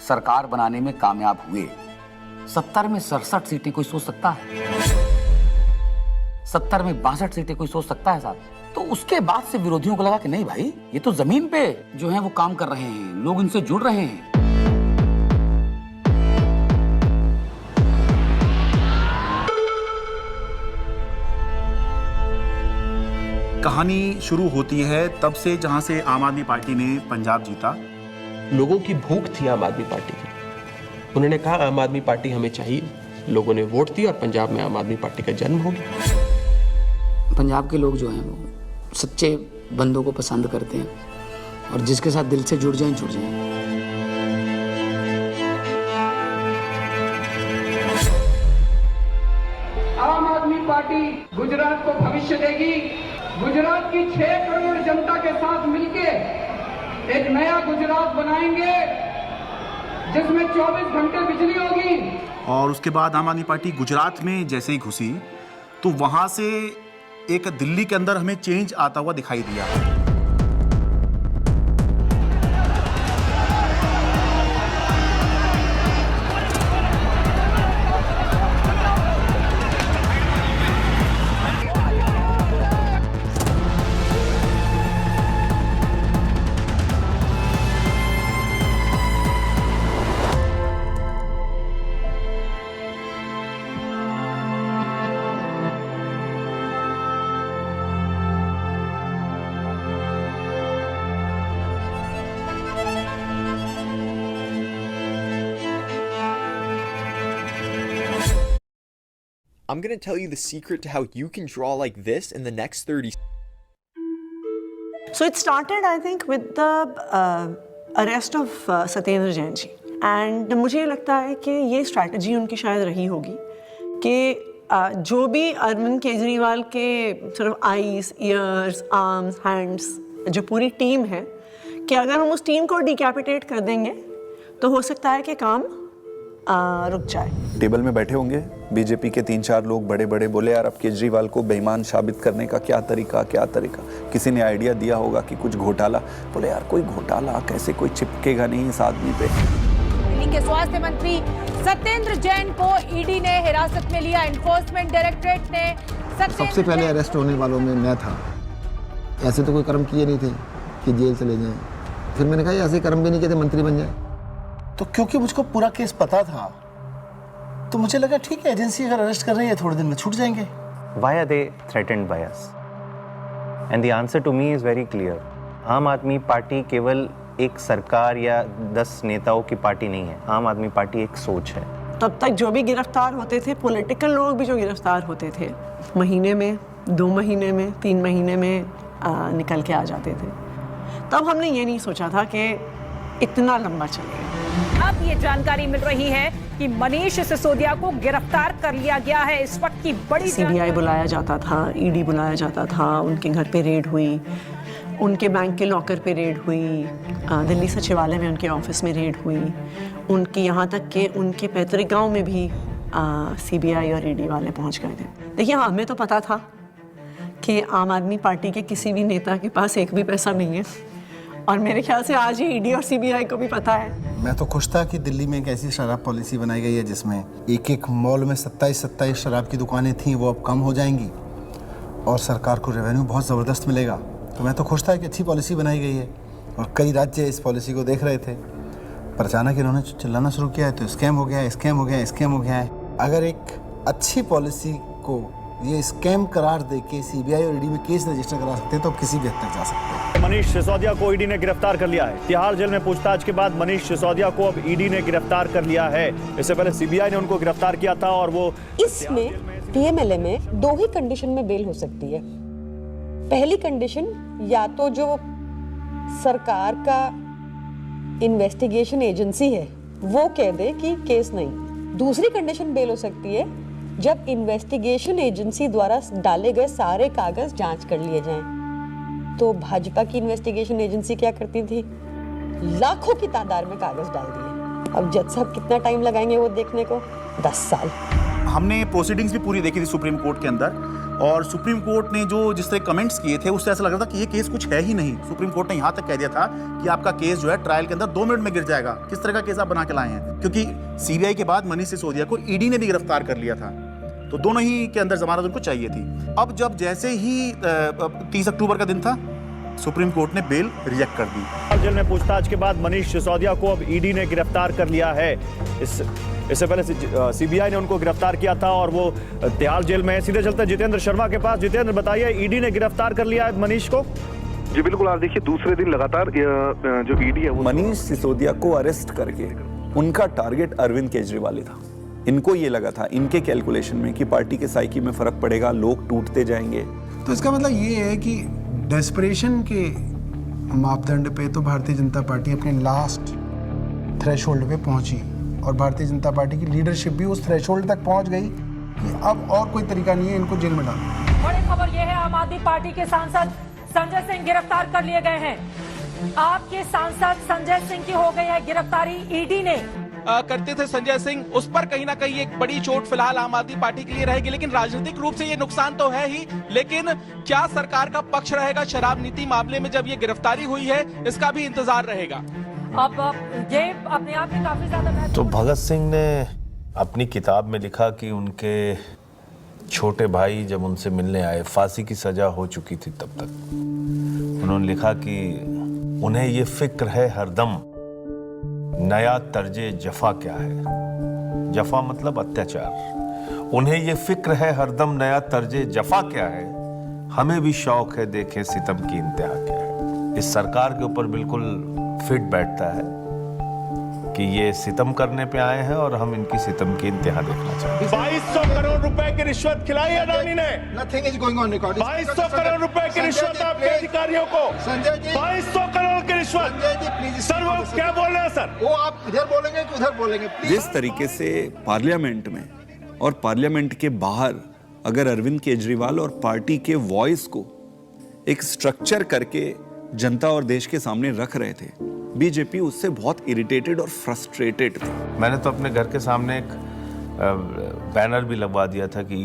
सरकार बनाने में कामयाब हुए। 70 में 67 सीटें कोई सोच सकता है? 70 में 62 सीटें कोई सोच सकता है साहब? तो उसके बाद से विरोधियों को लगा कि नहीं भाई, ये तो जमीन पे जो है वो काम कर रहे हैं, लोग इनसे जुड़ रहे हैं। कहानी शुरू होती है तब से जहां से आम आदमी पार्टी ने पंजाब जीता। लोगों की भूख थी आम आदमी पार्टी की। उन्होंने कहा आम आदमी पार्टी हमें चाहिए। लोगों ने वोट दिया और पंजाब में आम आदमी पार्टी का जन्म हो गया। पंजाब के लोग जो हैं वो सच्चे बंदों को पसंद करते हैं और जिसके साथ दिल से जुड़ जाएं जुड़ जाएं। आम आदमी पार्टी गुजरात को भविष्य देगी। गुजरात की 6 करोड़ जनता के साथ मिलके एक नया गुजरात बनाएंगे जिसमें 24 घंटे बिजली होगी। और उसके बाद आम आदमी पार्टी गुजरात में जैसे ही घुसी तो वहां से एक दिल्ली के अंदर हमें चेंज आता हुआ दिखाई दिया। I'm gonna tell you the secret to how you can draw like this in the next 30. So it started, I think, with the arrest of Satyendra Jain ji. And मुझे लगता है कि ये स्ट्रैटेजी उनकी शायद रही होगी कि जो भी अरविंद केजरीवाल के सिर्फ आईज, ईयर्स, आर्म्स, हैंड्स, जो पूरी टीम है, कि अगर हम उस टीम को डिकैपिटेट कर देंगे तो हो सकता है कि काम रुक जाए। टेबल में बैठे होंगे बीजेपी के 3-4 लोग बड़े बड़े, बोले यार अब केजरीवाल को बेईमान साबित करने का क्या तरीका। किसी ने आइडिया दिया होगा कि कुछ घोटाला, बोले यार कोई घोटाला कैसे, कोई चिपकेगा नहीं इस आदमी पे। दिल्ली के स्वास्थ्य मंत्री सत्येंद्र जैन को ईडी ने हिरासत में लिया। एनफोर्समेंट डायरेक्टरेट ने सबसे पहले अरेस्ट होने वालों में मैं था। ऐसे तो कोई कर्म किए नहीं थे कि जेल चले जाएं। फिर मैंने कहा ऐसे कर्म भी नहीं किए थे मंत्री बन जाए। तो क्योंकि मुझको पूरा केस पता था तो मुझे लगा ठीक है, एजेंसी अगर अरेस्ट कर रही है थोड़े दिन में छूट जाएंगे। Why are they threatened by us? And the answer to me is very clear. आम आदमी पार्टी केवल एक सरकार या 10 नेताओं की पार्टी नहीं है। आम आदमी पार्टी एक सोच है। तब तक जो भी गिरफ्तार होते थे, पॉलिटिकल लोग भी जो गिरफ्तार होते थे, महीने में, 2 महीने में, 3 महीने में निकल के आ जाते थे। तब हमने ये नहीं सोचा था कि इतना लंबा चलेगा। अब ये जानकारी मिल रही है कि मनीष सिसोदिया को गिरफ्तार कर लिया गया है। इस वक्त की बड़ी सीबीआई बुलाया जाता था, ईडी बुलाया जाता था, उनके घर पे रेड हुई, उनके बैंक के लॉकर पे रेड हुई, दिल्ली सचिवालय में उनके ऑफिस में रेड हुई, उनकी यहाँ तक कि उनके पैतृक गांव में भी सीबीआई और ईडी वाले पहुँच गए थे। देखिए हमें तो पता था कि आम आदमी पार्टी के किसी भी नेता के पास एक भी पैसा नहीं है और मेरे ख्याल से आज ही ईडी और सीबीआई को भी पता है। मैं तो खुश था कि दिल्ली में एक ऐसी शराब पॉलिसी बनाई गई है जिसमें एक मॉल में 27 शराब की दुकानें थीं, वो अब कम हो जाएंगी और सरकार को रेवेन्यू बहुत ज़बरदस्त मिलेगा। तो मैं तो खुश था कि अच्छी पॉलिसी बनाई गई है और कई राज्य इस पॉलिसी को देख रहे थे। पर अचानक इन्होंने चिल्लाना शुरू किया है तो स्कैम हो गया है। अगर एक अच्छी पॉलिसी को ये स्कैम करार देके सीबीआई और ईडी में केस रजिस्टर करा सकते हैं तो किसी भी हद तक जा सकते हैं। मनीष सिसोदिया को ईडी ने गिरफ्तार कर लिया है। तिहाड़ जेल में पूछताछ के बाद मनीष सिसोदिया को अब ईडी ने गिरफ्तार कर लिया है। इससे पहले सीबीआई ने उनको गिरफ्तार किया था और वो इसमें पीएमएलए में 2 ही कंडीशन में बेल हो सकती है। पहली कंडीशन या तो जो सरकार का इन्वेस्टिगेशन एजेंसी है वो कह दे कि केस नहीं। दूसरी कंडीशन बेल हो सकती है जब इन्वेस्टिगेशन एजेंसी द्वारा डाले गए सारे कागज जांच कर लिए जाएं। तो भाजपा की इन्वेस्टिगेशन एजेंसी क्या करती थी, लाखों की तादाद में कागज डाल दिए। अब जज साहब कितना टाइम लगाएंगे वो देखने को, 10 साल। हमने प्रोसीडिंग्स भी पूरी देखी थी सुप्रीम कोर्ट के अंदर। और सुप्रीम कोर्ट ने जो जिस तरह कमेंट्स किए थे उससे ऐसा लग रहा था कि ये केस कुछ है ही नहीं। सुप्रीम कोर्ट ने यहाँ तक कह दिया था कि आपका केस जो है ट्रायल के अंदर 2 मिनट में गिर जाएगा। किस तरह का केस आप बना के लाए हैं, क्योंकि सीबीआई के बाद मनीष सिसोदिया को ईडी ने भी गिरफ्तार कर लिया था, तो दोनों ही के अंदर जमानत उनको चाहिए थी। अब जब जैसे ही 30 अक्टूबर का दिन था, सुप्रीम कोर्ट ने बेल रिजेक्ट कर दी। जेल में पूछताछ के बाद मनीष सिसोदिया को अब ईडी ने गिरफ्तार कर लिया है। इससे पहले सीबीआई ने उनको गिरफ्तार किया था और वो तिहाड़ जेल में है। सीधे चलते जितेंद्र शर्मा के पास। जितेंद्र, बताइए, ईडी ने गिरफ्तार कर लिया है मनीष को? जी बिल्कुल, आप देखिए दूसरे दिन लगातार जो ईडी है वो मनीष सिसोदिया को अरेस्ट करके उनका टारगेट अरविंद केजरीवाल ही था। इनको ये लगा था, इनके कैलकुलेशन में, कि पार्टी के साइकी में फर्क पड़ेगा, लोग टूटते जाएंगे। तो इसका मतलब ये है कि डेस्परेशन के मापदंड पे तो भारतीय जनता पार्टी अपने लास्ट थ्रेशोल्ड पे पहुंची और भारतीय जनता पार्टी की लीडरशिप भी उस थ्रेशोल्ड तक पहुंच गई कि अब और कोई तरीका नहीं है इनको जेल में डालना। बड़ी खबर यह है, आम आदमी पार्टी के सांसद संजय सिंह गिरफ्तार कर लिए गए हैं। आपके सांसद संजय सिंह की हो गई है गिरफ्तारी। ईडी ने करते थे संजय सिंह, उस पर कहीं ना कहीं एक बड़ी चोट फिलहाल आम आदमी पार्टी के लिए रहेगी, लेकिन राजनीतिक रूप से ये नुकसान तो है ही, लेकिन क्या सरकार का पक्ष रहेगा शराब नीति मामले में जब ये गिरफ्तारी हुई है, इसका भी इंतजार रहेगा। अब ये अपने आप में काफी ज्यादा तो भगत सिंह ने अपनी किताब में लिखा कि उनके छोटे भाई जब उनसे मिलने आए, फांसी की सजा हो चुकी थी तब तक, उन्होंने लिखा कि उन्हें ये फिक्र है हरदम नया तर्जे जफा क्या है। जफा मतलब अत्याचार। उन्हें ये फिक्र है हरदम नया तर्जे जफा क्या है। हमें भी शौक है देखें सितम की इंतहा क्या है। इस सरकार के ऊपर बिल्कुल फिट बैठता है कि ये सितम करने पे आए हैं और हम इनकी सितम की इंतहा देखना चाहते हैं। 2200 करोड़ रुपए की रिश्वत खिलाई अडानी ने। Nothing is going on record. 2200 crore रुपए की रिश्वत आपके अधिकारियों को। संजय जी, 2200 करोड़ की रिश्वत। संजय जी प्लीज। सर वो क्या बोल रहे हैं सर? वो आप इधर बोलेंगे कि उधर बोलेंगे? जिस तरीके से पार्लियामेंट में और पार्लियामेंट के बाहर अगर अरविंद केजरीवाल और पार्टी के वॉइस को एक स्ट्रक्चर करके जनता और देश के सामने रख रहे थे, बीजेपी उससे बहुत इरिटेटेड और फ्रस्ट्रेटेड थी। मैंने तो अपने घर के सामने एक बैनर भी लगवा दिया था कि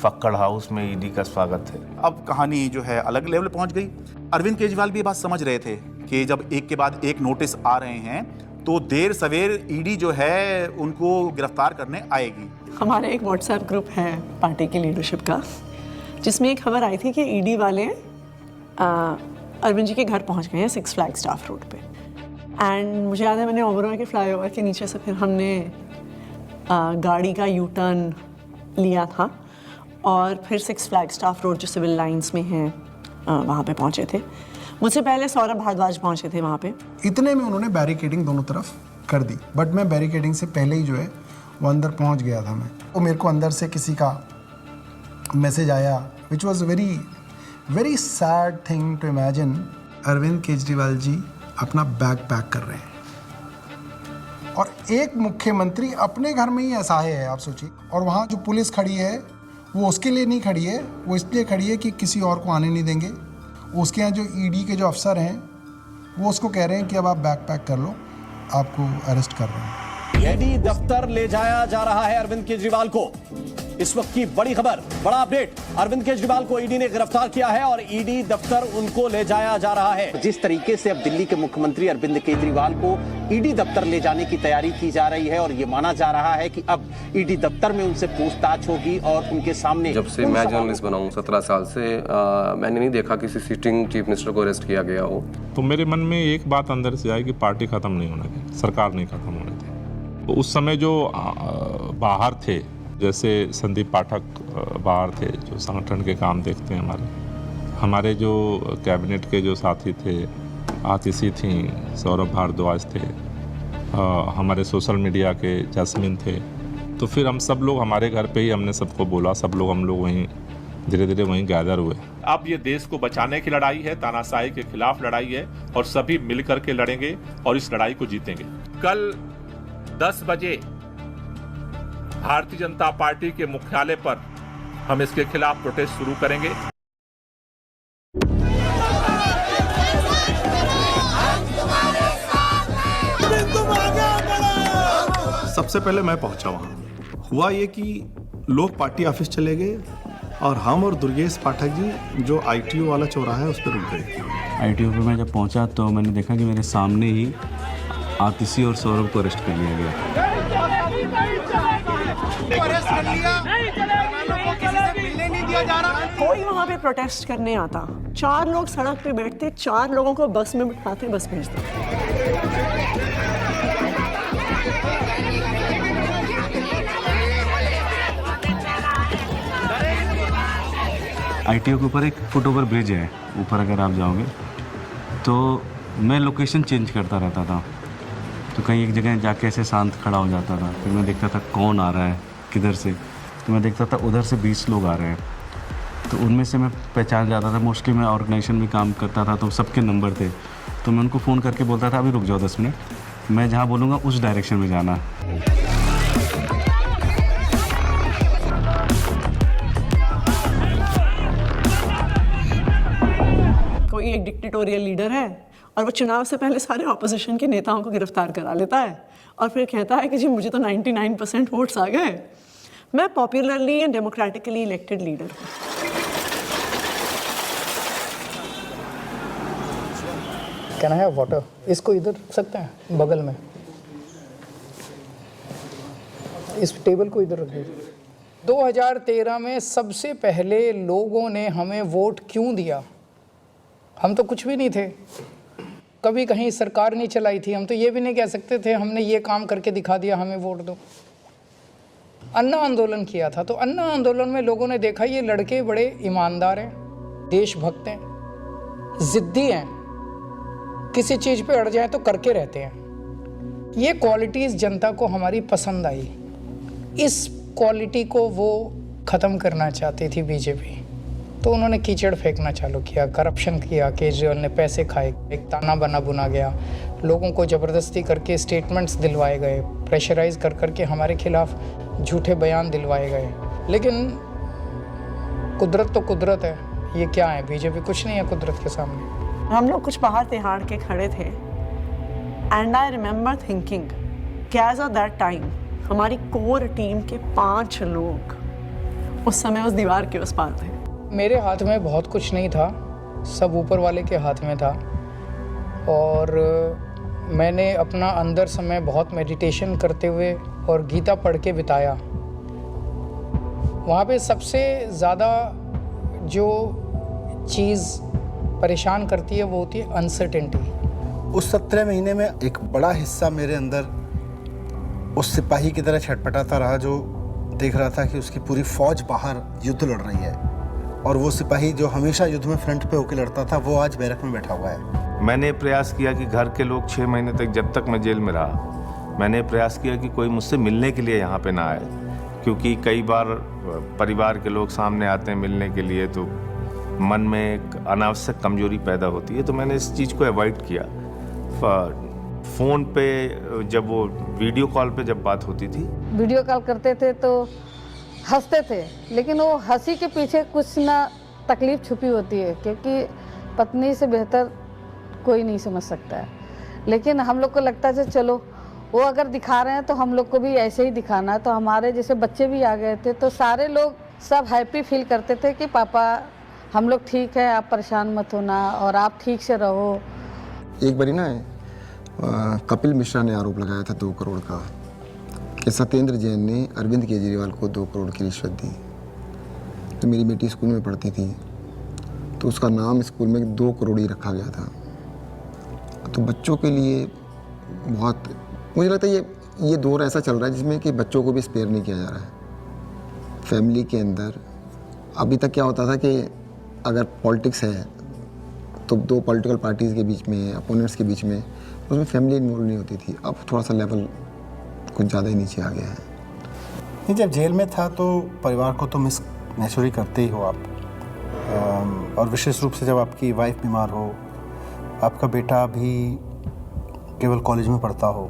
फक्कड़ हाउस में ईडी का स्वागत है। अब कहानी जो है अलग लेवल पे पहुंच गई। अरविंद केजरीवाल भी ये बात समझ रहे थे कि जब एक के बाद एक नोटिस आ रहे हैं तो देर सवेर ईडी जो है उनको गिरफ्तार करने आएगी। हमारा एक व्हाट्सएप ग्रुप है पार्टी की लीडरशिप का, जिसमें एक खबर आई थी कि ईडी वाले अरविंद जी के घर पहुंच गए हैं 6 फ्लैग स्टाफ रोड पे। एंड मुझे याद है मैंने ओबरॉय के फ्लाईओवर के नीचे से फिर हमने गाड़ी का यू टर्न लिया था और फिर 6 फ्लैग स्टाफ रोड जो सिविल लाइंस में है वहाँ पे पहुँचे थे। मुझसे पहले सौरभ भारद्वाज पहुँचे थे वहाँ पे। इतने में उन्होंने बैरिकेडिंग दोनों तरफ कर दी, बट मैं बैरिकेडिंग से पहले ही जो है वो अंदर पहुँच गया था। मैं वो मेरे को अंदर से किसी का मैसेज आया which was very sad thing to imagine. Arvind Kejriwal ji अपना बैग पैक कर रहे हैं और एक मुख्यमंत्री अपने घर में ही असहाय है, आप सोचिए। और वहाँ जो पुलिस खड़ी है वो उसके लिए नहीं खड़ी है, वो इसलिए खड़ी है कि किसी और को आने नहीं देंगे। उसके यहाँ जो ईडी के जो अफसर हैं वो उसको कह रहे हैं कि अब आप बैग पैक कर लो, आपको अरेस्ट कर रहे हैं। ईडी दफ्तर ले जाया जा रहा है अरविंद केजरीवाल को। इस वक्त की बड़ी खबर, बड़ा अपडेट, अरविंद केजरीवाल को ईडी ने गिरफ्तार किया है और ईडी दफ्तर उनको ले जाया जा रहा है। जिस तरीके से अब दिल्ली के मुख्यमंत्री अरविंद केजरीवाल को ईडी दफ्तर ले जाने की तैयारी की जा रही है और ये माना जा रहा है कि अब ईडी दफ्तर में उनसे पूछताछ होगी और उनके सामने। जब से मैं जर्नलिस्ट बना हूं 17 साल से, मैंने नहीं देखा किसी सिटिंग चीफ मिनिस्टर को अरेस्ट किया गया हो। तो मेरे मन में एक बात अंदर से आई कि पार्टी खत्म नहीं होना थी, सरकार नहीं खत्म होनी थी। तो उस समय जो बाहर थे, जैसे संदीप पाठक बाहर थे जो संगठन के काम देखते हैं, हमारे जो कैबिनेट के जो साथी थे, आतिशी थी, सौरभ भारद्वाज थे, हमारे सोशल मीडिया के जैस्मिन थे। तो फिर हम सब लोग हमारे घर पे ही हमने सबको बोला, हम लोग वहीं धीरे धीरे वहीं गैदर हुए। अब ये देश को बचाने की लड़ाई है, तानाशाही के खिलाफ लड़ाई है और सभी मिलकर के लड़ेंगे और इस लड़ाई को जीतेंगे। कल 10 बजे भारतीय जनता पार्टी के मुख्यालय पर हम इसके खिलाफ प्रोटेस्ट शुरू करेंगे। सबसे पहले मैं पहुंचा वहां। हुआ ये कि लोग पार्टी ऑफिस चले गए और हम और दुर्गेश पाठक जी जो ITO वाला चौराहा है उस पर रुक गए। ITO पे मैं जब पहुंचा तो मैंने देखा कि मेरे सामने ही आतिशी और सौरभ को अरेस्ट कर लिया गया। कोई वहाँ पे प्रोटेस्ट करने आता, 4 लोग सड़क पे बैठते, 4 लोगों को बस में बिठाते, बस भेजते। ITO के ऊपर एक फुटओवर ब्रिज है, ऊपर अगर आप जाओगे तो मैं लोकेशन चेंज करता रहता था, तो कहीं एक जगह जाके ऐसे शांत खड़ा हो जाता था, फिर मैं देखता था कौन आ रहा है किधर से, तो मैं देखता था उधर से 20 लोग आ रहे हैं, तो उनमें से मैं पहचान जाता था। मोस्टली मैं ऑर्गेनाइजेशन में काम करता था तो सबके नंबर थे, तो मैं उनको फ़ोन करके बोलता था अभी रुक जाओ 10 मिनट, मैं जहाँ बोलूँगा उस डायरेक्शन में जाना। कोई एक डिक्टेटोरियल लीडर है और वो चुनाव से पहले सारे ऑपोजिशन के नेताओं को गिरफ्तार करा लेता है और फिर कहता है कि जी मुझे तो 99% वोट्स आ गए, मैं popularly and democratically elected leader हूँ। Can I have water? इसको इधर रख सकते हैं बगल में, इस टेबल को इधर रख दीजिए। 2013 में सबसे पहले लोगों ने हमें वोट क्यों दिया? हम तो कुछ भी नहीं थे, कभी कहीं सरकार नहीं चलाई थी, हम तो ये भी नहीं कह सकते थे हमने ये काम करके दिखा दिया हमें वोट दो। अन्ना आंदोलन किया था, तो अन्ना आंदोलन में लोगों ने देखा ये लड़के बड़े ईमानदार हैं, देशभक्त हैं, जिद्दी हैं, किसी चीज़ पे अड़ जाए तो करके रहते हैं। ये क्वालिटीज़ जनता को हमारी पसंद आई। इस क्वालिटी को वो ख़त्म करना चाहती थी बीजेपी, तो उन्होंने कीचड़ फेंकना चालू किया, करप्शन किया, केजरीवाल ने पैसे खाए, एक ताना बना बुना गया, लोगों को ज़बरदस्ती करके स्टेटमेंट्स दिलवाए गए, प्रेशराइज कर करके हमारे खिलाफ झूठे बयान दिलवाए गए। लेकिन कुदरत तो कुदरत है, ये क्या है, बीजेपी कुछ नहीं है कुदरत के सामने। हम लोग कुछ बाहर तिहाड़ के खड़े थे एंड आई रिमेंबर थिंकिंग कि एज ऑफ दैट टाइम हमारी कोर टीम के 5 लोग उस समय उस दीवार के उस पार थे। मेरे हाथ में बहुत कुछ नहीं था, सब ऊपर वाले के हाथ में था, और मैंने अपना अंदर समय बहुत मेडिटेशन करते हुए और गीता पढ़ के बिताया। वहाँ पे सबसे ज़्यादा जो चीज़ परेशान करती है वो होती है अनसर्टेनिटी। उस 17 महीने में एक बड़ा हिस्सा मेरे अंदर उस सिपाही की तरह छटपटाता रहा जो देख रहा था कि उसकी पूरी फौज बाहर युद्ध लड़ रही है, और वो सिपाही जो हमेशा युद्ध में फ्रंट पे होकर लड़ता था वो आज बैरक में बैठा हुआ है। मैंने प्रयास किया कि घर के लोग 6 महीने तक, जब तक मैं जेल में रहा, मैंने प्रयास किया कि कोई मुझसे मिलने के लिए यहाँ पे ना आए, क्योंकि कई बार परिवार के लोग सामने आते हैं मिलने के लिए तो मन में एक अनावश्यक कमजोरी पैदा होती है, तो मैंने इस चीज़ को अवॉइड किया। फ़ोन पे जब वो वीडियो कॉल पे जब बात होती थी, वीडियो कॉल करते थे तो हंसते थे, लेकिन वो हंसी के पीछे कुछ ना तकलीफ छुपी होती है, क्योंकि पत्नी से बेहतर कोई नहीं समझ सकता है। लेकिन हम लोग को लगता है चलो वो अगर दिखा रहे हैं तो हम लोग को भी ऐसे ही दिखाना है, तो हमारे जैसे बच्चे भी आ गए थे, तो सारे लोग सब हैप्पी फील करते थे कि पापा हम लोग ठीक है, आप परेशान मत होना और आप ठीक से रहो। एक बारी ना कपिल मिश्रा ने आरोप लगाया था 2 करोड़ का कि सत्येंद्र जैन ने अरविंद केजरीवाल को 2 करोड़ की रिश्वत दी। तो मेरी बेटी स्कूल में पढ़ती थी, तो उसका नाम स्कूल में 2 करोड़ ही रखा गया था। तो बच्चों के लिए बहुत, मुझे लगता है ये दौर ऐसा चल रहा है जिसमें कि बच्चों को भी स्पेयर नहीं किया जा रहा है। फैमिली के अंदर अभी तक क्या होता था कि अगर पॉलिटिक्स है तो 2 पॉलिटिकल पार्टीज़ के बीच में, अपोनेंट्स के बीच में, उसमें फैमिली इन्वॉल्व नहीं होती थी। अब थोड़ा सा लेवल कुछ ज़्यादा ही नीचे आ गया है। नहीं, जब जेल में था तो परिवार को तो मिस नेचुरली करते ही हो आप, और विशेष रूप से जब आपकी वाइफ बीमार हो, आपका बेटा भी केवल कॉलेज में पढ़ता हो।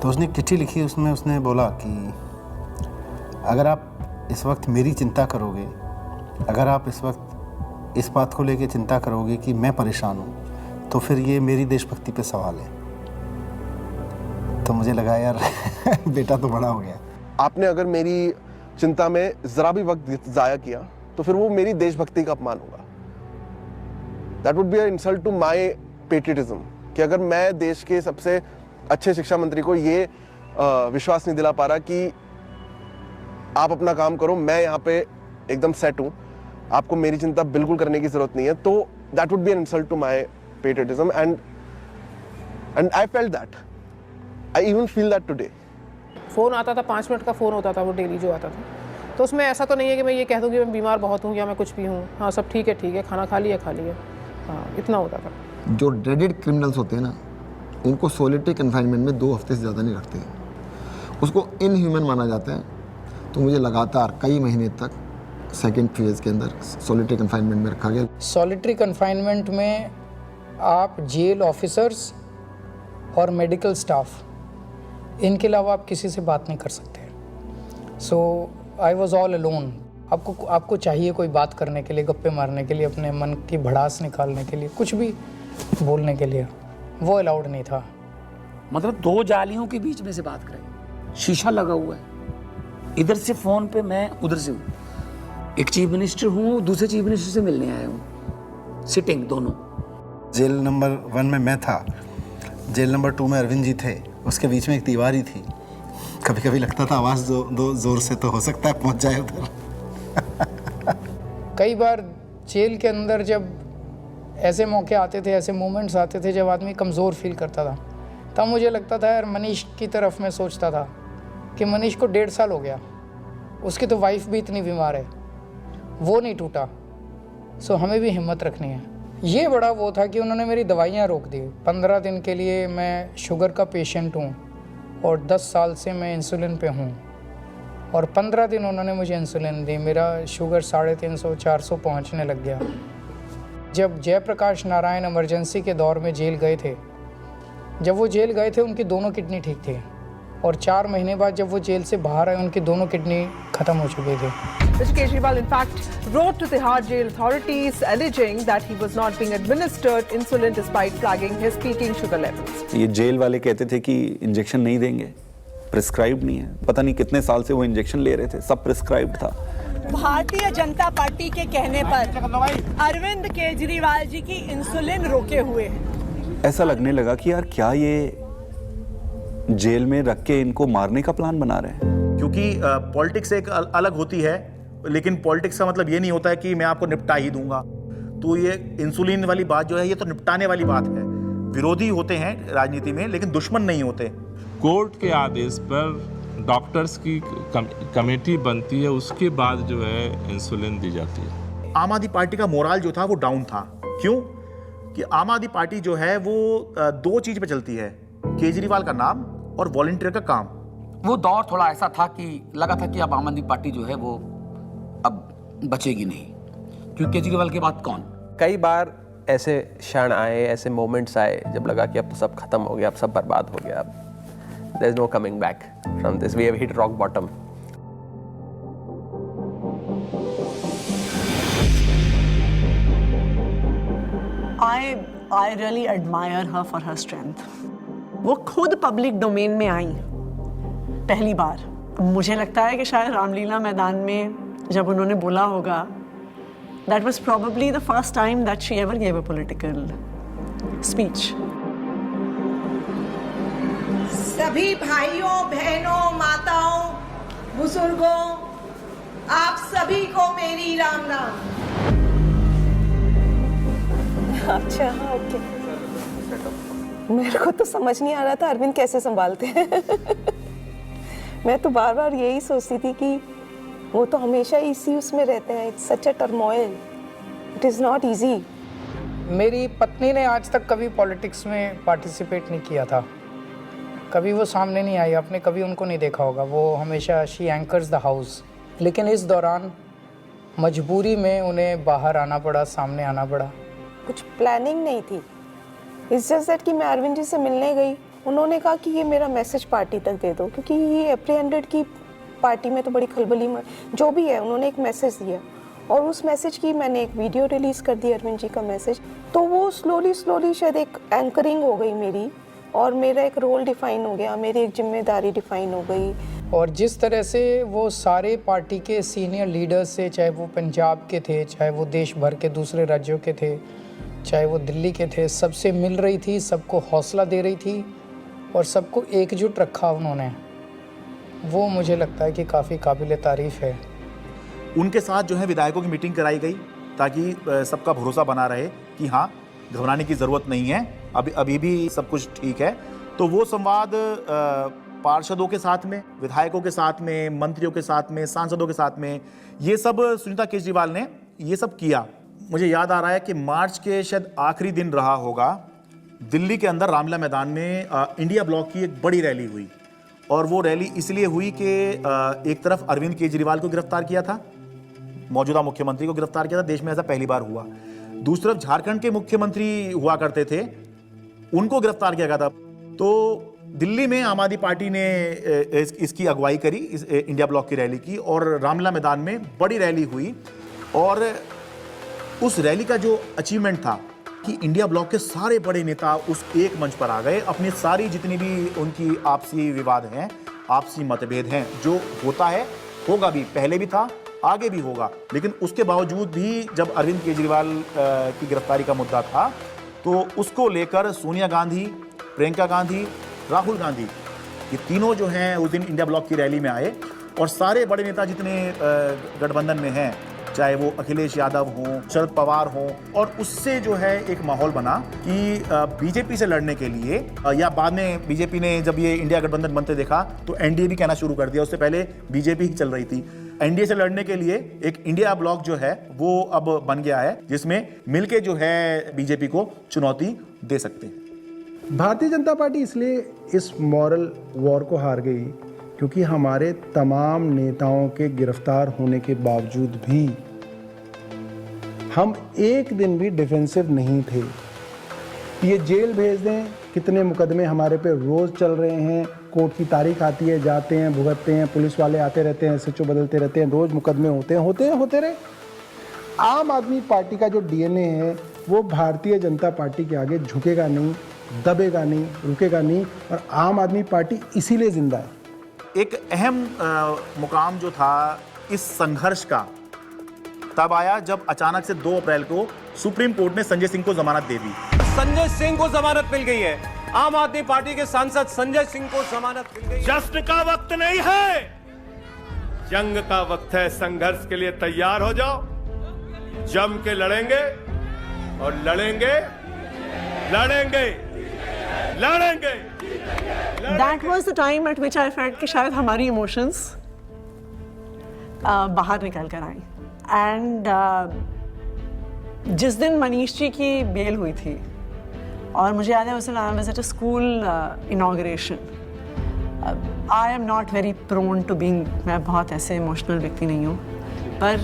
तो उसने एक चिट्ठी लिखी, उसमें उसने बोला कि अगर आप इस वक्त मेरी चिंता करोगे, अगर आप इस वक्त इस बात को लेके चिंता करोगे कि मैं परेशान हूँ, तो फिर ये मेरी देशभक्ति पे सवाल है। तो मुझे लगा यार बेटा तो बड़ा हो गया। आपने अगर मेरी चिंता में जरा भी वक्त जाया किया तो फिर वो मेरी देशभक्ति का अपमान होगा। That would be a insult to my patriotism कि अगर मैं देश के सबसे अच्छे शिक्षा मंत्री को ये विश्वास नहीं दिला पा रहा कि आप अपना काम करो, मैं यहाँ पे एकदम सेट हूँ, आपको मेरी चिंता बिल्कुल करने की जरूरत नहीं है, तो that would be an insult to my patriotism and I felt that, I even feel that today. Phone आता था, 5 मिनट का फ़ोन होता था वो डेली जो आता था, तो उसमें ऐसा तो नहीं है कि मैं ये कह दूँ कि मैं बीमार बहुत हूँ या मैं कुछ भी हूँ, हाँ सब ठीक है, खाना खा लिया, हाँ इतना होता था। जो ड्रेडेड क्रिमिनल्स होते हैं ना, उनको सोलिटरी कन्फाइनमेंट में 2 हफ्ते से ज़्यादा नहीं रखते हैं, उसको इनह्यूमन माना जाता है। तो मुझे लगातार कई महीने तक सेकेंड फेज़ के अंदर सोलिटरी कन्फाइनमेंट में रखा गया। सॉलिटरी कन्फाइनमेंट में आप जेल ऑफिसर्स और मेडिकल स्टाफ, इनके अलावा आप किसी से बात नहीं कर सकते। सो आई वॉज ऑल अलोन। आपको चाहिए कोई बात करने के लिए, गप्पे मारने के लिए, अपने मन की भड़ास निकालने के लिए, कुछ भी बोलने के लिए, वो अलाउड नहीं था। मतलब 2 जालियों के बीच में से बात करें, शीशा लगा हुआ है, इधर से फोन पे मैं उधर से हूँ, एक चीफ मिनिस्टर हूँ, दूसरे चीफ मिनिस्टर से मिलने आया हूँ, सिटिंग दोनों। जेल नंबर 1 में मैं था, जेल नंबर 2 में अरविंद जी थे, उसके बीच में एक दीवार ही थी। कभी कभी लगता था आवाज़ दो जोर से तो हो सकता है पहुँच जाए उधर। कई बार जेल के अंदर जब ऐसे मौके आते थे, ऐसे मोमेंट्स आते थे जब आदमी कमज़ोर फील करता था, तब मुझे लगता था यार मनीष की तरफ मैं सोचता था कि मनीष को 1.5 साल हो गया, उसकी तो वाइफ भी इतनी बीमार है, वो नहीं टूटा, सो हमें भी हिम्मत रखनी है। ये बड़ा वो था कि उन्होंने मेरी दवाइयाँ रोक दी। 15 दिन के लिए मैं शुगर का पेशेंट हूँ और 10 साल से मैं इंसुलिन पे हूँ, और 15 दिन उन्होंने मुझे इंसुलिन दी, मेरा शुगर 350-400 पहुँचने लग गया। जब जयप्रकाश नारायण इमरजेंसी के दौर में जेल गए थे, जब वो जेल गए थे उनकी दोनों किडनी ठीक थी, और 4 महीने बाद जब वो जेल से बाहर आए उनकी दोनों किडनी खत्म हो चुकी थी। Mr. Kejriwal in fact wrote to the Tihar jail authorities alleging that he was not being administered insulin despite flagging his peaking sugar levels. ये जेल वाले कहते थे कि इंजेक्शन नहीं देंगे, प्रिस्क्राइब नहीं है, पता नहीं कितने साल से वो इंजेक्शन ले रहे थे, सब प्रिस्क्राइब था। भारतीय जनता पार्टी के कहने पर अरविंद केजरीवाल जी की इंसुलिन रोके हुए हैं। ऐसा लगने लगा कि यार क्या ये जेल में रख के इनको मारने का प्लान बना रहे हैं। क्योंकि पॉलिटिक्स एक अलग होती है, लेकिन पॉलिटिक्स का मतलब ये नहीं होता है कि मैं आपको निपटा ही दूंगा। तो ये इंसुलिन वाली बात जो है, ये तो निपटाने वाली बात है। विरोधी होते हैं राजनीति में, लेकिन दुश्मन नहीं होते। कोर्ट के आदेश पर डॉक्टर्स की कमेटी बनती है, उसके बाद जो है इंसुलिन दी जाती है। आम आदमी पार्टी का मोराल जो था वो डाउन था। क्यों? कि आम आदमी पार्टी जो है वो 2 चीज पे चलती है, केजरीवाल का नाम और वॉलंटियर का काम। वो दौर थोड़ा ऐसा था कि लगा था कि अब आम आदमी पार्टी जो है वो अब बचेगी नहीं, क्योंकि केजरीवाल के बाद कौन। कई बार ऐसे क्षण आए, ऐसे मोमेंट्स आए जब लगा कि अब तो सब खत्म हो गया, अब सब बर्बाद हो गया, अब there is no coming back from this, we have hit rock bottom. I really admire her for her strength. वो खुद पब्लिक डोमेन में आई पहली बार। मुझे लगता है कि शायद रामलीला मैदान में जब उन्होंने बोला होगा, that was probably the first time that she ever gave a political speech. सभी भाइयों, बहनों, माताओं, बुजुर्गों, आप सभी को मेरी राम नाम। अच्छा, ओके। मेरे को तो समझ नहीं आ रहा था अरविंद कैसे संभालते हैं। मैं तो बार बार यही सोचती थी कि वो तो हमेशा इसी उसमें रहते हैं। It's such a turmoil, it is not easy. मेरी पत्नी ने आज तक कभी पॉलिटिक्स में पार्टिसिपेट नहीं किया था, कभी वो सामने नहीं आई, आपने कभी उनको नहीं देखा होगा। वो हमेशा शी एंकर्स द हाउस, लेकिन इस दौरान मजबूरी में उन्हें बाहर आना पड़ा, सामने आना पड़ा। कुछ प्लानिंग नहीं थी, इट्स जस्ट दैट कि मैं अरविंद जी से मिलने गई, उन्होंने कहा कि ये मेरा मैसेज पार्टी तक दे दो, क्योंकि ये एप्रीहेंडेड की पार्टी में तो बड़ी खलबली जो भी है, उन्होंने एक मैसेज दिया और उस मैसेज की मैंने एक वीडियो रिलीज़ कर दी, अरविंद जी का मैसेज। तो वो स्लोली शायद एक एंकरिंग हो गई मेरी, और मेरा एक रोल डिफाइन हो गया, मेरी एक जिम्मेदारी डिफाइन हो गई। और जिस तरह से वो सारे पार्टी के सीनियर लीडर्स से, चाहे वो पंजाब के थे, चाहे वो देश भर के दूसरे राज्यों के थे, चाहे वो दिल्ली के थे, सबसे मिल रही थी, सबको हौसला दे रही थी और सबको एकजुट रखा उन्होंने, वो मुझे लगता है कि काफ़ी काबिल तारीफ़ है। उनके साथ जो है विधायकों की मीटिंग कराई गई ताकि सबका भरोसा बना रहे कि हाँ, घबराने की ज़रूरत नहीं है, अभी भी सब कुछ ठीक है। तो वो संवाद पार्षदों के साथ में, विधायकों के साथ में, मंत्रियों के साथ में, सांसदों के साथ में, ये सब सुनीता केजरीवाल ने ये सब किया। मुझे याद आ रहा है कि मार्च के शायद आखिरी दिन रहा होगा, दिल्ली के अंदर रामलीला मैदान में इंडिया ब्लॉक की एक बड़ी रैली हुई और वो रैली इसलिए हुई कि एक तरफ अरविंद केजरीवाल को गिरफ्तार किया था, मौजूदा मुख्यमंत्री को गिरफ्तार किया था, देश में ऐसा पहली बार हुआ। दूसरी तरफ झारखंड के मुख्यमंत्री हुआ करते थे, उनको गिरफ्तार किया गया था। तो दिल्ली में आम आदमी पार्टी ने इसकी अगुवाई करी, इस इंडिया ब्लॉक की रैली की, और रामलीला मैदान में बड़ी रैली हुई। और उस रैली का जो अचीवमेंट था कि इंडिया ब्लॉक के सारे बड़े नेता उस एक मंच पर आ गए, अपनी सारी जितनी भी उनकी आपसी विवाद हैं, आपसी मतभेद हैं, जो होता है, होगा भी, पहले भी था, आगे भी होगा, लेकिन उसके बावजूद भी जब अरविंद केजरीवाल की गिरफ्तारी का मुद्दा था तो उसको लेकर सोनिया गांधी, प्रियंका गांधी, राहुल गांधी, ये तीनों जो हैं उस दिन इंडिया ब्लॉक की रैली में आए और सारे बड़े नेता जितने गठबंधन में हैं, चाहे वो अखिलेश यादव हों, शरद पवार हों, और उससे जो है एक माहौल बना कि बीजेपी से लड़ने के लिए, या बाद में बीजेपी ने जब ये इंडिया गठबंधन बनते देखा तो एनडीए भी कहना शुरू कर दिया, उससे पहले बीजेपी ही चल रही थी। एनडीए से लड़ने के लिए एक इंडिया ब्लॉक जो है वो अब बन गया है, जिसमें मिलके जो है बीजेपी को चुनौती दे सकते हैं। भारतीय जनता पार्टी इसलिए इस मॉरल वॉर को हार गई क्योंकि हमारे तमाम नेताओं के गिरफ्तार होने के बावजूद भी हम एक दिन भी डिफेंसिव नहीं थे। ये जेल भेज दें, कितने मुकदमे हमारे पे रोज़ चल रहे हैं, कोर्ट की तारीख आती है, जाते हैं, भुगतते हैं, पुलिस वाले आते रहते हैं, एसएचओ बदलते रहते हैं, रोज़ मुकदमे होते रहे। आम आदमी पार्टी का जो डीएनए है वो भारतीय जनता पार्टी के आगे झुकेगा नहीं, दबेगा नहीं, रुकेगा नहीं, और आम आदमी पार्टी इसीलिए जिंदा है। एक अहम मुकाम जो था इस संघर्ष का तब आया जब अचानक से 2 अप्रैल को सुप्रीम कोर्ट ने संजय सिंह को जमानत दे दी। संजय सिंह को जमानत मिल गई है। आम आदमी पार्टी के सांसद संजय सिंह को जमानत मिल गई। जश्न का वक्त नहीं है, जंग का वक्त है। संघर्ष के लिए तैयार हो जाओ, जम के लड़ेंगे और लड़ेंगे। That was the time at which I felt कि शायद हमारी इमोशंस बाहर निकल कर आई। एंड जिस दिन मनीष जी की बेल हुई थी, और मुझे याद है उस दिन I was at a school inauguration. I am not very prone to being, मैं बहुत ऐसे इमोशनल व्यक्ति नहीं हूँ, पर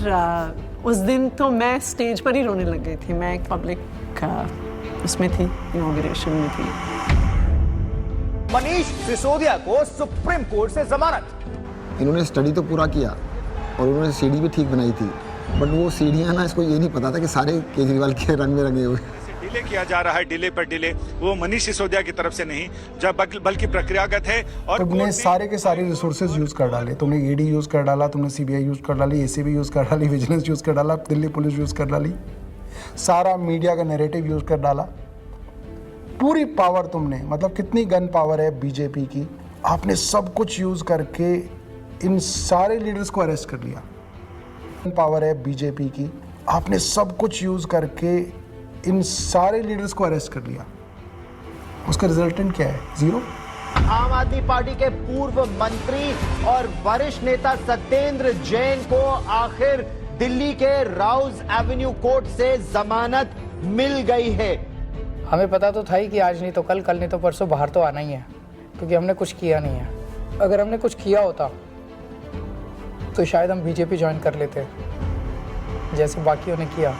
उस दिन तो मैं स्टेज पर ही रोने लग गई थी। मैं एक पब्लिक उसमें थी, इनॉग्रेशन में थी। मनीष सिसोदिया को सुप्रीम कोर्ट से जमानत। इन्होंने स्टडी तो पूरा किया और उन्होंने सीढ़ी भी ठीक बनाई थी, बट वो सीढ़ियाँ ना, इसको ये नहीं पता था कि सारे केजरीवाल के रंग में रंगे हुए। डिले किया जा रहा है, डिले पर डिले, वो मनीष सिसोदिया की तरफ से नहीं, जब बल्कि प्रक्रियागत है। और तुमने सारे के सारे रिसोर्सेज यूज कर डाले, तुमने ईडी यूज कर डाला, तुमने सीबीआई यूज कर डाली, एसीबी यूज कर डाली, विजिलेंस यूज कर डाला, दिल्ली पुलिस यूज कर डाली, सारा मीडिया का नैरेटिव यूज कर डाला, पूरी पावर तुमने, मतलब कितनी गन पावर है बीजेपी की, आपने सब कुछ यूज करके इन सारे लीडर्स को अरेस्ट कर लिया। पावर है बीजेपी की, आपने सब कुछ यूज करके इन सारे लीडर्स को अरेस्ट कर लिया। उसका रिजल्टेंट क्या है? 0। आम आदमी पार्टी के पूर्व मंत्री और वरिष्ठ नेता सत्येंद्र जैन को आखिर दिल्ली के राउज एवेन्यू कोर्ट से जमानत मिल गई है। हमें पता तो था ही कि आज नहीं तो कल, कल नहीं तो परसों बाहर तो आना ही है, क्योंकि हमने कुछ किया नहीं है। अगर हमने कुछ किया होता तो शायद हम बीजेपी ज्वाइन कर लेते, जैसे बाकियों ने किया।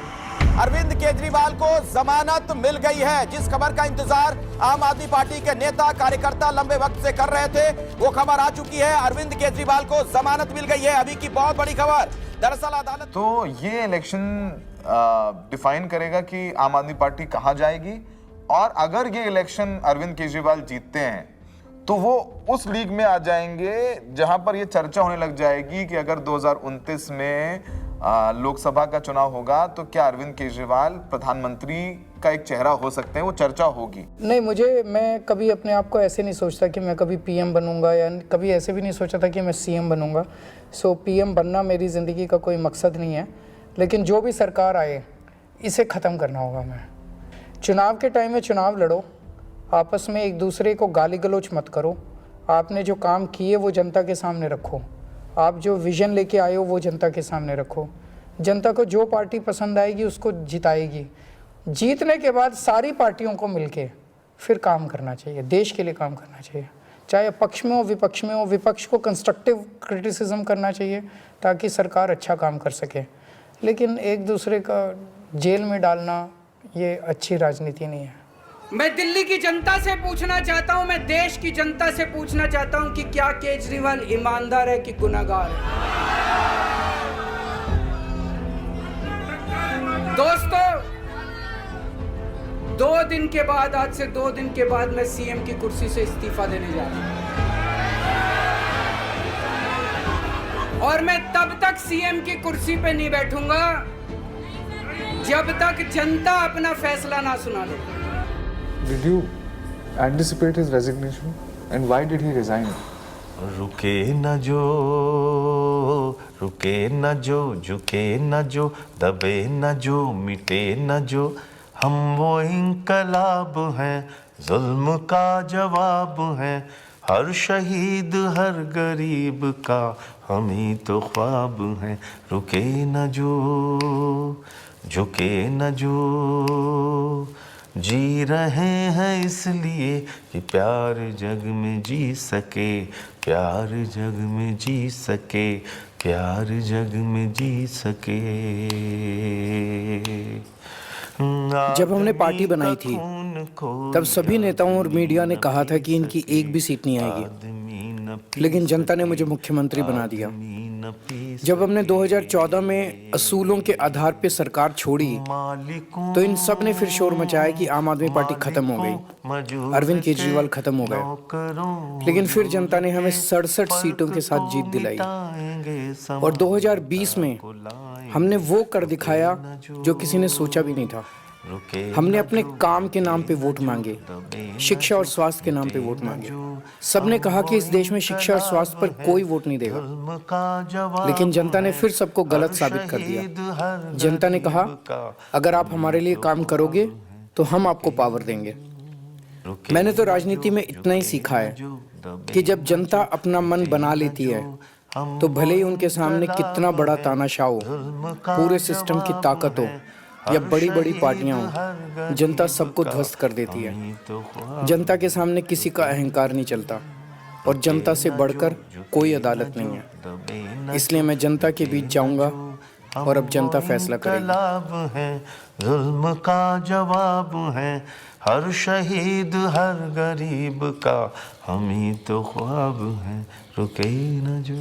अरविंद केजरीवाल को जमानत मिल गई है। जिस खबर का इंतजार आम आदमी पार्टी के नेता कार्यकर्ता लंबे वक्त से कर रहे थे, वो खबर आ चुकी है। अरविंद केजरीवाल को जमानत मिल गई है। अभी की बहुत बड़ी खबर, दरअसल अदालत तो ये इलेक्शन डिफाइन करेगा कि आम आदमी पार्टी कहां जाएगी, और अगर ये इलेक्शन अरविंद केजरीवाल जीतते हैं तो वो उस लीग में आ जाएंगे जहां पर ये चर्चा होने लग जाएगी कि अगर 2029 में लोकसभा का चुनाव होगा तो क्या अरविंद केजरीवाल प्रधानमंत्री का एक चेहरा हो सकते हैं, वो चर्चा होगी। नहीं, मैं कभी अपने आप को ऐसे नहीं सोचता कि मैं कभी पीएम बनूंगा, या कभी ऐसे भी नहीं सोचा था कि मैं सीएम बनूंगा। सो पीएम बनना मेरी ज़िंदगी का कोई मकसद नहीं है, लेकिन जो भी सरकार आए इसे ख़त्म करना होगा। मैं चुनाव के टाइम में चुनाव लड़ो, आपस में एक दूसरे को गाली गलौज मत करो, आपने जो काम किए वो जनता के सामने रखो, आप जो विज़न लेके आए हो वो जनता के सामने रखो। जनता को जो पार्टी पसंद आएगी उसको जिताएगी। जीतने के बाद सारी पार्टियों को मिलके फिर काम करना चाहिए, देश के लिए काम करना चाहिए, चाहे पक्ष में हो विपक्ष में हो। विपक्ष को कंस्ट्रक्टिव क्रिटिसिज्म करना चाहिए ताकि सरकार अच्छा काम कर सके, लेकिन एक दूसरे का जेल में डालना ये अच्छी राजनीति नहीं है। मैं दिल्ली की जनता से पूछना चाहता हूं, मैं देश की जनता से पूछना चाहता हूं कि क्या केजरीवाल ईमानदार है कि गुनहगार है। दोस्तों, 2 दिन के बाद, आज से 2 दिन के बाद मैं सीएम की कुर्सी से इस्तीफा देने जा रहा हूं, और मैं तब तक सीएम की कुर्सी पे नहीं बैठूंगा जब तक जनता अपना फैसला ना सुना दे। Did you anticipate his resignation and why did he resign? रुके न जो, रुके न जो, झुके न जो, दबे न जो, मिटे न जो, हम वो इंकलाब हैं, जुल्म का जवाब हैं, हर शहीद हर गरीब का हम ही तो ख्वाब हैं। रुके न जो, झुके न जो, जी रहे हैं इसलिए कि प्यार जग में जी सके, प्यार जग में जी सके, प्यार जग में जी सके। जब हमने पार्टी बनाई थी तब सभी नेताओं और मीडिया ने कहा था कि इनकी एक भी सीट नहीं आएगी, लेकिन जनता ने मुझे मुख्यमंत्री बना दिया। जब हमने 2014 में असूलों के आधार पे सरकार छोड़ी तो इन सब ने फिर शोर मचाया कि आम आदमी पार्टी खत्म हो गई, अरविंद केजरीवाल खत्म हो गए। लेकिन फिर जनता ने हमें 67 सीटों के साथ जीत दिलाई, और 2020 में हमने वो कर दिखाया जो किसी ने सोचा भी नहीं था। हमने अपने काम के नाम पे वोट मांगे, शिक्षा और स्वास्थ्य के नाम पे वोट मांगे। सबने कहा कि इस देश में शिक्षा और स्वास्थ्य पर कोई वोट नहीं देगा, लेकिन जनता ने फिर सबको गलत साबित कर दिया। जनता ने कहा अगर आप हमारे लिए काम करोगे तो हम आपको पावर देंगे। मैंने तो राजनीति में इतना ही सीखा है कि जब जनता अपना मन बना लेती है तो भले ही उनके सामने कितना बड़ा तानाशाह हो, पूरे सिस्टम की ताकत हो या बड़ी बड़ी पार्टियां हों, जनता सबको ध्वस्त कर देती है। जनता के सामने किसी का अहंकार नहीं चलता, और जनता से बढ़कर कोई अदालत नहीं है। इसलिए मैं जनता के बीच जाऊंगा और अब जनता फैसला करेगी। जुल्म का जवाब है, हर शहीद हर गरीब का हम ही तो ख्वाब हैं। रुके न जो।